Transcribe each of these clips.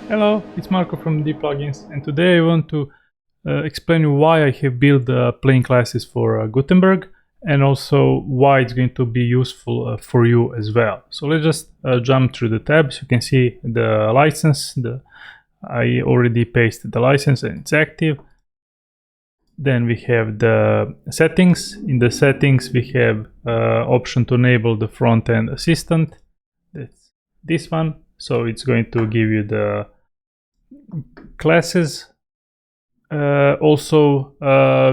Hello, it's Marco from DPlugins, and today I want to explain you why I have built plain classes for Gutenberg, and also why it's going to be useful for you as well. So let's just jump through the tabs. You can see the license. I already pasted the license and it's active. Then we have the settings. In the settings we have option to enable the front-end assistant. That's this one. So it's going to give you the classes. Also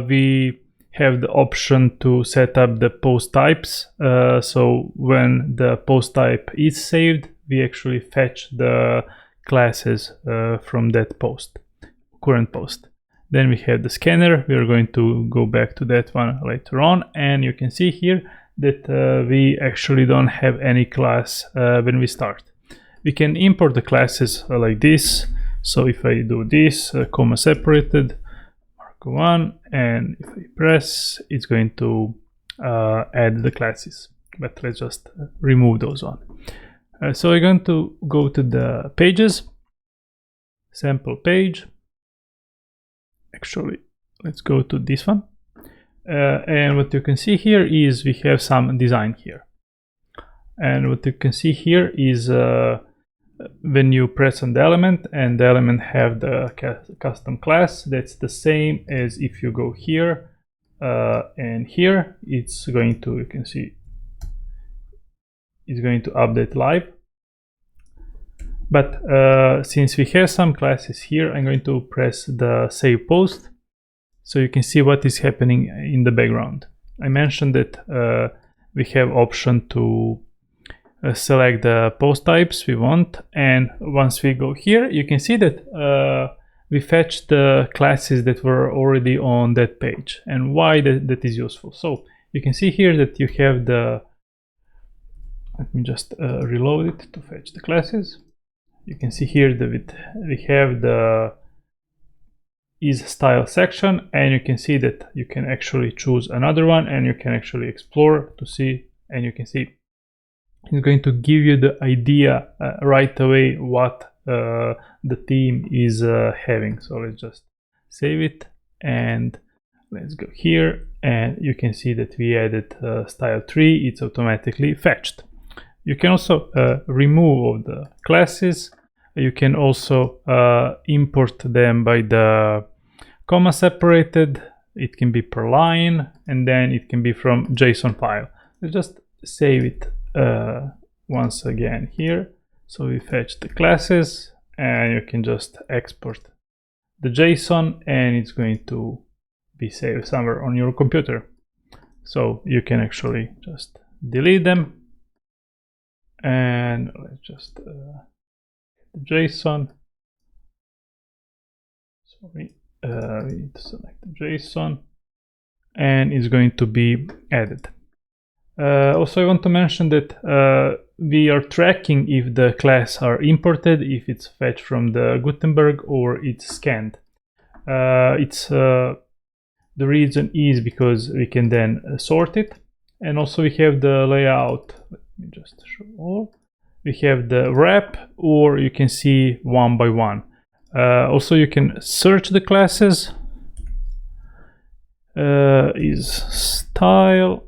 we have the option to set up the post types. So when the post type is saved, we actually fetch the classes from that current post. Then we have the scanner. We are going to go back to that one later on, and you can see here that we actually don't have any class when we start. We can import the classes like this. So if I do this, comma separated, Marco 1, and if I press, it's going to add the classes. But let's just remove those one. So I'm going to go to the pages, sample page. Actually, let's go to this one. And what you can see here is we have some design here. And what you can see here is when you press on the element and the element have the custom class, that's the same as if you go here and here, it's going to, you can see, it's going to update live. But since we have some classes here, I'm going to press the save post so you can see what is happening in the background. I mentioned that we have option to select the post types we want, and once we go here, you can see that we fetch the classes that were already on that page. And why that is useful. So you can see here that you have the, let me just reload it to fetch the classes. You can see here that we have the is style section, and you can see that you can actually choose another one, and you can actually explore to see, and you can see it's going to give you the idea right away what the theme is having. So let's just save it and let's go here, and you can see that we added style 3. It's automatically fetched. You can also remove all the classes. You can also import them by the comma separated. It can be per line, and then it can be from JSON file. Let's just save it once again here. So we fetch the classes, and you can just export the JSON, and it's going to be saved somewhere on your computer. So you can actually just delete them, and let's just JSON. Sorry, we need to select the JSON, and it's going to be added. Also, I want to mention that we are tracking if the class are imported, if it's fetched from the Gutenberg or it's scanned. The reason is because we can then sort it, and also we have the layout. Let me just show all. We have the wrap, or you can see one by one. Also, you can search the classes. Is style.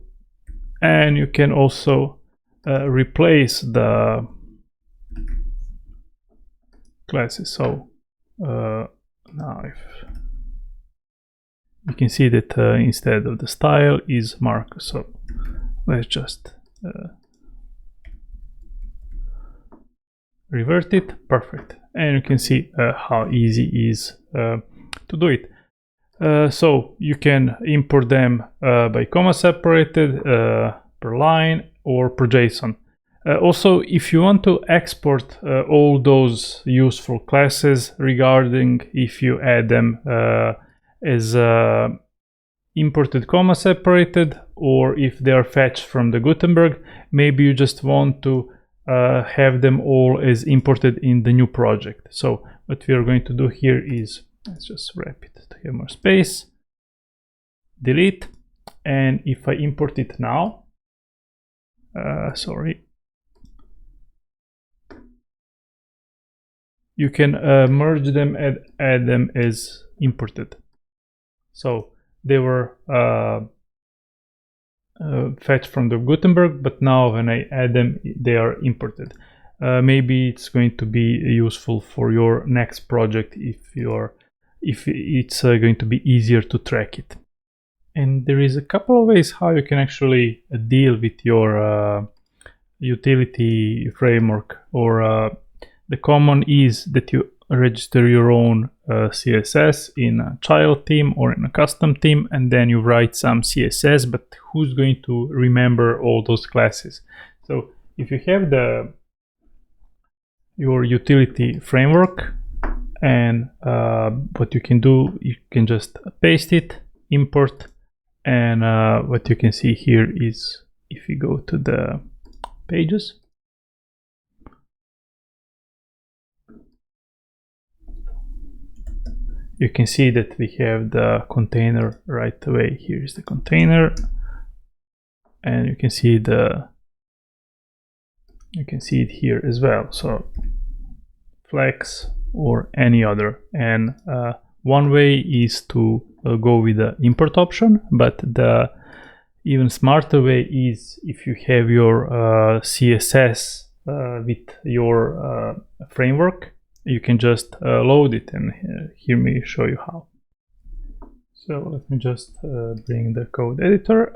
And you can also replace the classes. So now if you can see that instead of the style is Marco. So let's just revert it. Perfect. And you can see how easy it is to do it. So you can import them by comma separated, per line, or per JSON. Also, if you want to export all those useful classes regarding if you add them as imported comma separated, or if they are fetched from the Gutenberg, maybe you just want to have them all as imported in the new project. So what we are going to do here is, let's just wrap it to have more space, delete, and if I import it now, sorry, you can merge them and add them as imported. So they were fetched from the Gutenberg, but now when I add them, they are imported. Maybe it's going to be useful for your next project if it's going to be easier to track it. And there is a couple of ways how you can actually deal with your utility framework, or the common is that you register your own CSS in a child theme or in a custom theme, and then you write some CSS, but who's going to remember all those classes? So if you have your utility framework, and what you can do, you can just paste it, import, and what you can see here is, if you go to the pages, you can see that we have the container right away. Here is the container, and you can see it here as well. So Flex or any other. And one way is to go with the import option, but the even smarter way is if you have your CSS with your framework, you can just load it, and here me show you how. So let me just bring the code editor.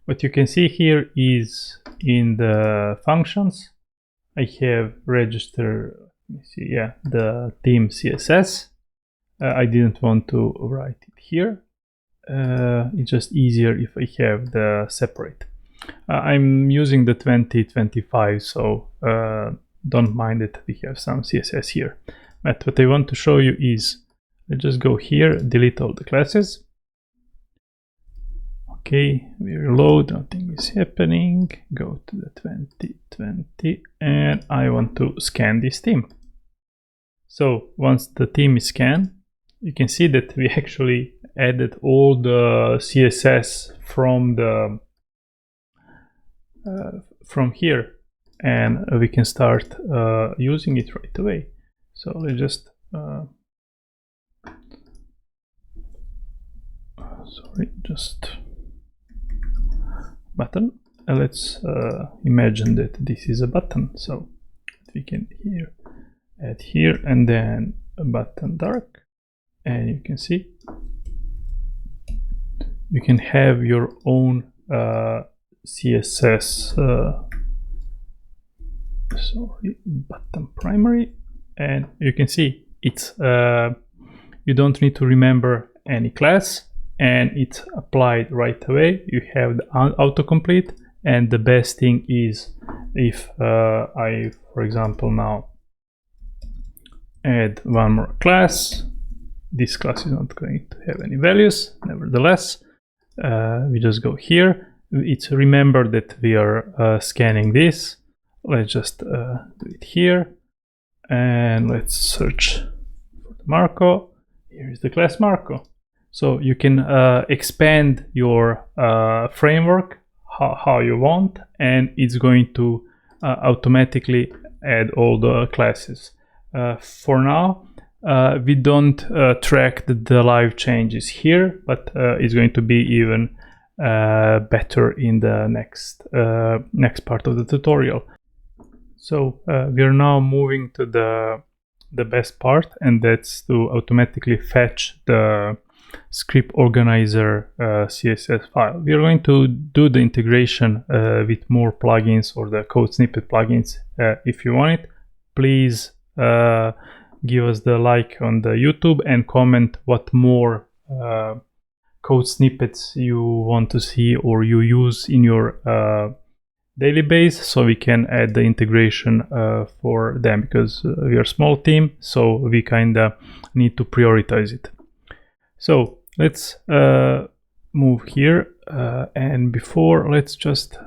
What you can see here is in the functions, I have register, let me see, yeah, the theme CSS. I didn't want to write it here. It's just easier if I have the separate. I'm using the 2025, so don't mind that we have some CSS here. But what I want to show you is, let's just go here, delete all the classes. Okay, we reload, nothing is happening. Go to the 2020, and I want to scan this theme. So once the theme is scanned, you can see that we actually added all the CSS from here, and we can start using it right away. So let's just button. Let's imagine that this is a button, so we can here add here, and then a button dark, and you can see you can have your own CSS button primary, and you can see it's you don't need to remember any class, and it's applied right away. You have the autocomplete, and the best thing is if I, for example, now add one more class, this class is not going to have any values. Nevertheless, we just go here. It's remember that we are scanning this. Let's just do it here, and let's search for the Marco. Here is the class Marco. So you can expand your framework how you want, and it's going to automatically add all the classes. For now, we don't track the live changes here, but it's going to be even better in the next part of the tutorial. So we are now moving to the best part, and that's to automatically fetch the script organizer CSS file. We are going to do the integration with more plugins or the code snippet plugins. If you want it, please give us the like on the YouTube and comment what more code snippets you want to see or you use in your daily base, so we can add the integration for them, because we are a small team, so we kind of need to prioritize it. So let's move here, and before, let's just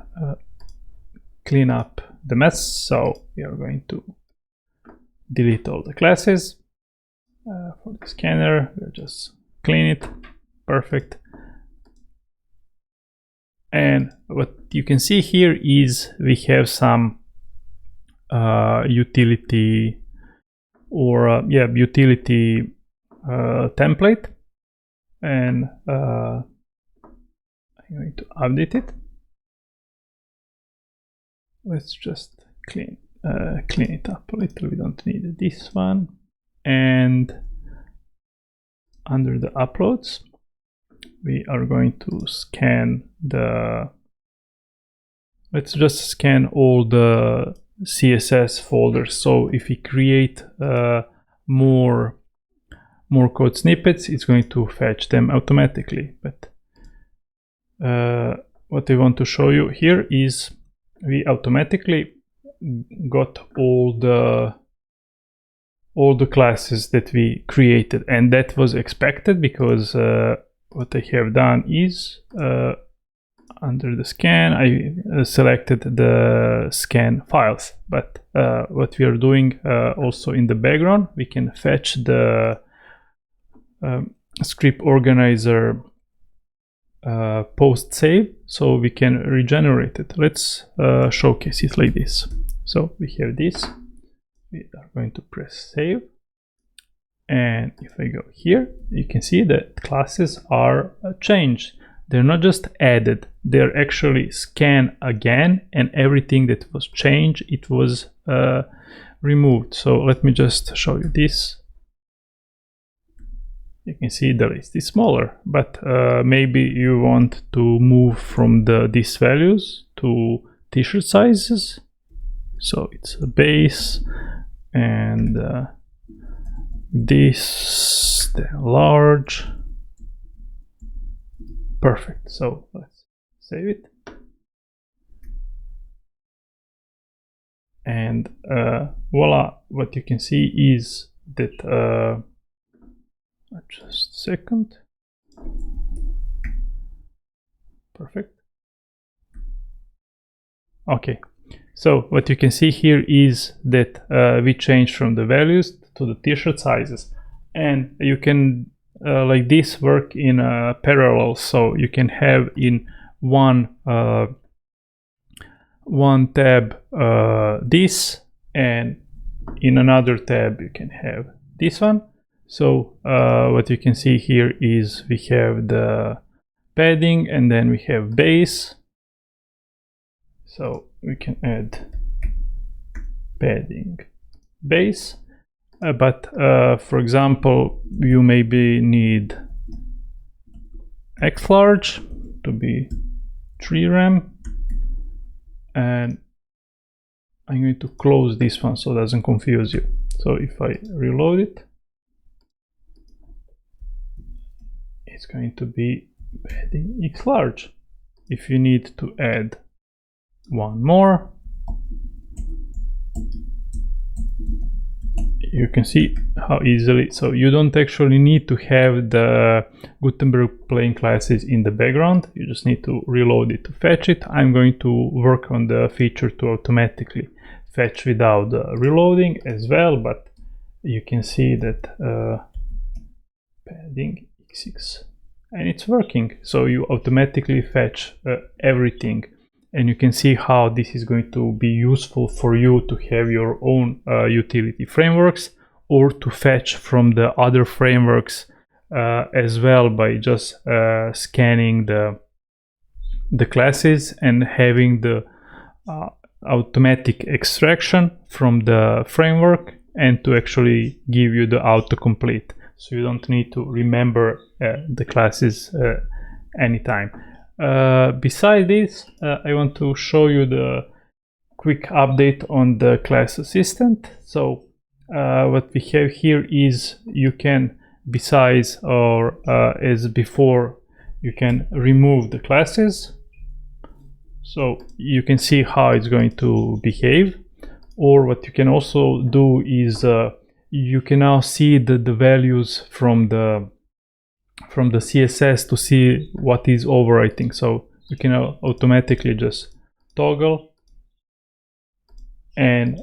clean up the mess. So we are going to delete all the classes for the scanner. We'll just clean it. Perfect. And what you can see here is we have some utility or yeah, utility template, and I'm going to update it. Let's just clean it up a little. We don't need this one. And under the uploads, we are going to scan let's just scan all the CSS folders. So if we create more code snippets, it's going to fetch them automatically. But what I want to show you here is we automatically got all the classes that we created, and that was expected because what I have done is under the scan I selected the scan files, but what we are doing also in the background, we can fetch the script organizer post save, so we can regenerate it. Let's showcase it like this. So we have this, we are going to press save, and if I go here, you can see that classes are changed. They're not just added, they're actually scanned again, and everything that was changed, it was removed. So let me just show you this. You can see the list is smaller, but maybe you want to move from these values to t-shirt sizes. So it's a base, and this, the large. Perfect. So let's save it. And voila, what you can see is that just a second. Perfect. Okay, so what you can see here is that we changed from the values to the t-shirt sizes, and you can like this work in parallel. So you can have in one tab this, and in another tab you can have this one. So what you can see here is we have the padding, and then we have base. So we can add padding base, but for example, you maybe need X large to be 3 rem, and I'm going to close this one so it doesn't confuse you. So if I reload it, it's going to be padding X large. If you need to add one more, you can see how easily. So you don't actually need to have the Gutenberg plain classes in the background. You just need to reload it to fetch it. I'm going to work on the feature to automatically fetch without reloading as well, but you can see that padding X6, and it's working. So you automatically fetch everything. And you can see how this is going to be useful for you to have your own utility frameworks, or to fetch from the other frameworks as well, by just scanning the classes and having the automatic extraction from the framework, and to actually give you the autocomplete. So you don't need to remember the classes anytime. Beside this, I want to show you the quick update on the class assistant. So what we have here is you can, besides or as before, you can remove the classes. So you can see how it's going to behave. Or what you can also do is you can now see the values from the CSS to see what is overwriting. So you can automatically just toggle, and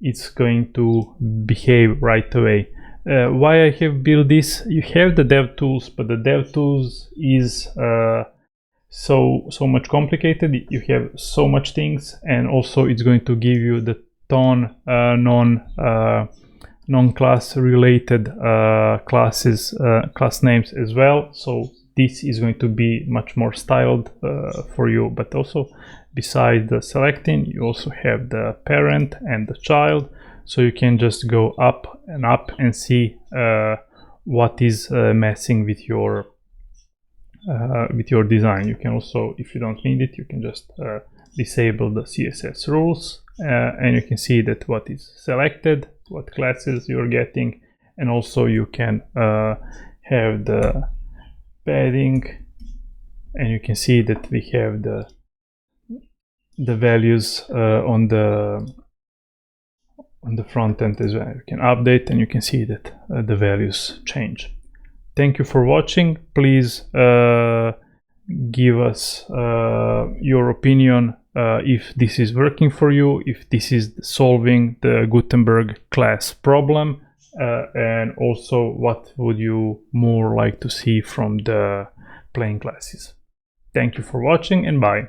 it's going to behave right away. Why I have built this? You have the dev tools, but the dev tools is so much complicated. You have so much things, and also it's going to give you the ton non-class related class names as well. So this is going to be much more styled for you. But also, besides the selecting, you also have the parent and the child. So you can just go up and see what is messing with your design. You can also, if you don't need it, you can just disable the CSS rules, and you can see that what is selected, what classes you're getting, and also you can have the padding, and you can see that we have the values on the front end as well. You can update and you can see that the values change. Thank you for watching. Please give us your opinion if this is working for you, if this is solving the Gutenberg class problem, and also what would you more like to see from the plain classes. Thank you for watching, and bye.